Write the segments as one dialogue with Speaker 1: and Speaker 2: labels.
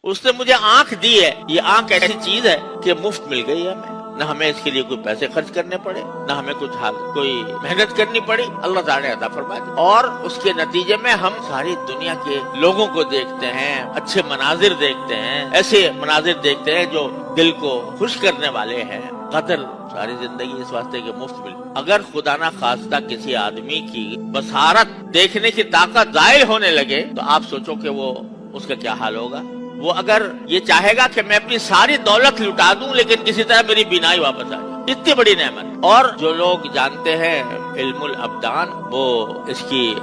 Speaker 1: اس نے مجھے آنکھ دی ہے، یہ آنکھ ایسی چیز ہے کہ مفت مل گئی ہے ہمیں، نہ ہمیں اس کے لیے کوئی پیسے خرچ کرنے پڑے، نہ ہمیں کوئی محنت کرنی پڑی، اللہ تعالیٰ نے عطا فرما دی، اور اس کے نتیجے میں ہم ساری دنیا کے لوگوں کو دیکھتے ہیں، اچھے مناظر دیکھتے ہیں، ایسے مناظر دیکھتے ہیں جو دل کو خوش کرنے والے ہیں۔ قدر ساری زندگی اس واسطے کہ مفت مل، اگر خدا نہ خواستہ کسی آدمی کی بصارت دیکھنے کی طاقت زائل ہونے لگے تو آپ سوچو کہ وہ اس کا کیا حال ہوگا۔ وہ اگر یہ چاہے گا کہ میں اپنی ساری دولت لٹا دوں لیکن کسی طرح میری بینائی واپس آ جائے، اتنی بڑی نعمت۔ اور جو لوگ جانتے ہیں علم الابدان، وہ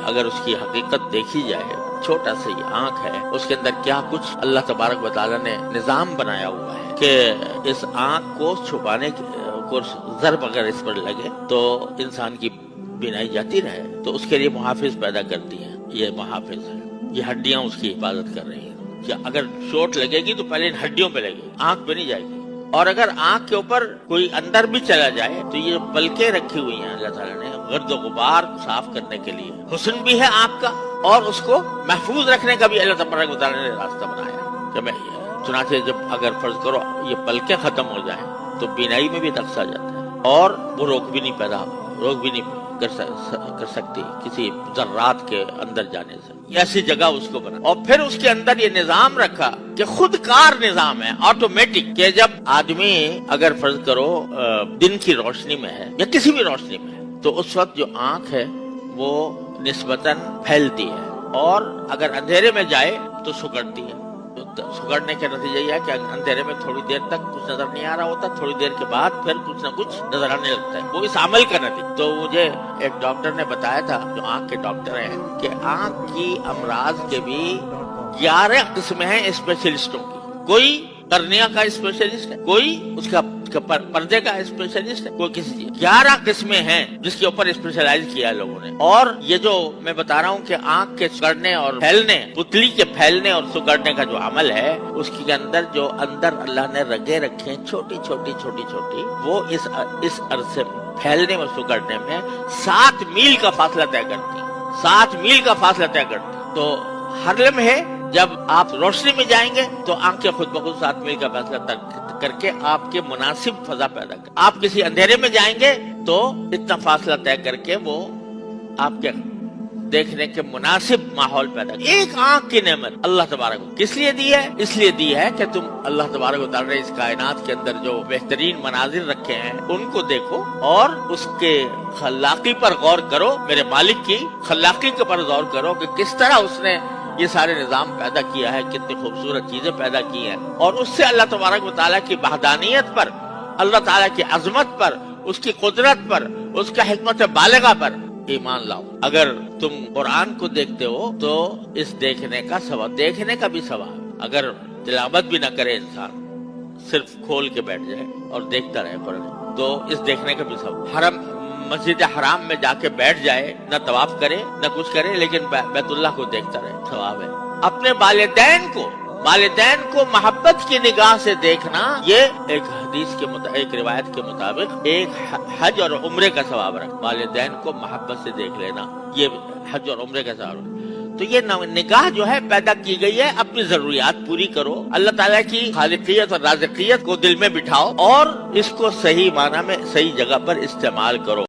Speaker 1: اگر اس کی حقیقت دیکھی جائے، چھوٹا سا یہ آنکھ ہے، اس کے اندر کیا کچھ اللہ تبارک و تعالیٰ نے نظام بنایا ہوا ہے کہ اس آنکھ کو چھپانے کو ضرب اگر اس پر لگے تو انسان کی بینائی جاتی رہے، تو اس کے لیے محافظ پیدا کرتی ہے، یہ محافظ ہے، یہ ہڈیاں اس کی حفاظت کر رہی ہیں کہ اگر چوٹ لگے گی تو پہلے ان ہڈیوں پہ لگے گی، آنکھ پہ نہیں جائے گی۔ اور اگر آنکھ کے اوپر کوئی اندر بھی چلا جائے تو یہ پلکیں رکھی ہوئی ہیں اللہ تعالیٰ نے گرد و غبار صاف کرنے کے لیے، حسن بھی ہے آنکھ کا اور اس کو محفوظ رکھنے کا بھی اللہ تبارک و تعالیٰ نے راستہ بنایا کہ میں چنانچہ جب اگر فرض کرو یہ پلکیں ختم ہو جائیں تو بینائی میں بھی نقص آ جاتا ہے، اور وہ روک بھی نہیں کر سکتی کسی ذرات کے اندر جانے سے، ایسی جگہ اس کو بنا، اور پھر اس کے اندر یہ نظام رکھا کہ خود کار نظام ہے، آٹومیٹک، کہ جب آدمی اگر فرض کرو دن کی روشنی میں ہے یا کسی بھی روشنی میں ہے تو اس وقت جو آنکھ ہے وہ نسبتاً پھیلتی ہے، اور اگر اندھیرے میں جائے تو سکڑتی ہے۔ سکڑنے کے نتیجہ یہ ہے کہ اندھیرے میں تھوڑی دیر تک کچھ نظر نہیں آ رہا ہوتا، تھوڑی دیر کے بعد پھر کچھ نہ کچھ نظر آنے لگتا ہے، وہ اس عمل کا نتیجہ۔ تو مجھے ایک ڈاکٹر نے بتایا تھا، جو آنکھ کے ڈاکٹر ہیں، کہ آنکھ کی امراض کے بھی 11 قسمیں ہیں اسپیشلسٹوں کی، کوئی کرنیا کا اسپیشلسٹ ہے، کوئی اس کا پردے کا اسپیشلسٹ ہے، کوئی کسی چیز، 11 قسمیں ہیں جس کے اوپر اسپیشلائز کیا لوگوں نے۔ اور یہ جو میں بتا رہا ہوں کہ آنکھ کے سکڑنے اور پھیلنے، پتلی کے پھیلنے اور سکڑنے کا جو عمل ہے، اس کے اندر جو اللہ نے رگیں رکھے چھوٹی چھوٹی وہ اس عرصے میں پھیلنے اور سکڑنے میں 7 میل کا فاصلہ طے کرتی ہیں، 7 میل کا فاصلہ طے کرتی ہیں۔ تو ہر لمحے جب آپ روشنی میں جائیں گے تو آنکھیں خود بخود 7 میل کا فاصلہ کر کے آپ کے مناسب فضا پیدا کر، آپ کسی اندھیرے میں جائیں گے تو اتنا فاصلہ طے کر کے وہ آپ کے دیکھنے کے مناسب ماحول پیدا کر۔ ایک آنکھ کی نعمت اللہ تبارک کس لیے دی ہے؟ اس لیے دی ہے کہ تم اللہ تبارک و تعالیٰ نے اس کائنات کے اندر جو بہترین مناظر رکھے ہیں ان کو دیکھو اور اس کے خلاقی پر غور کرو، میرے مالک کی خلاقی کے پر غور کرو کہ کس طرح اس نے یہ سارے نظام پیدا کیا ہے، کتنی خوبصورت چیزیں پیدا کی ہیں، اور اس سے اللہ تبارک و تعالیٰ کی وحدانیت پر، اللہ تعالیٰ کی عظمت پر، اس کی قدرت پر، اس کا حکمت بالغہ پر ایمان لاؤ۔ اگر تم قرآن کو دیکھتے ہو تو اس دیکھنے کا ثواب، دیکھنے کا بھی ثواب، اگر تلاوت بھی نہ کرے انسان، صرف کھول کے بیٹھ جائے اور دیکھتا رہے قرآن، تو اس دیکھنے کا بھی ثواب۔ مسجد حرام میں جا کے بیٹھ جائے، نہ طواف کرے نہ کچھ کرے لیکن بیت اللہ کو دیکھتا رہے، ثواب ہے۔ اپنے والدین کو محبت کی نگاہ سے دیکھنا، یہ ایک حدیث کے ایک روایت کے مطابق ایک حج اور عمرے کا ثواب ہے۔ والدین کو محبت سے دیکھ لینا، یہ حج اور عمرے کا ثواب ہے۔ تو یہ نگاہ جو ہے پیدا کی گئی ہے، اپنی ضروریات پوری کرو، اللہ تعالیٰ کی خالقیت اور رازقیت کو دل میں بٹھاؤ اور اس کو صحیح معنی میں صحیح جگہ پر استعمال کرو۔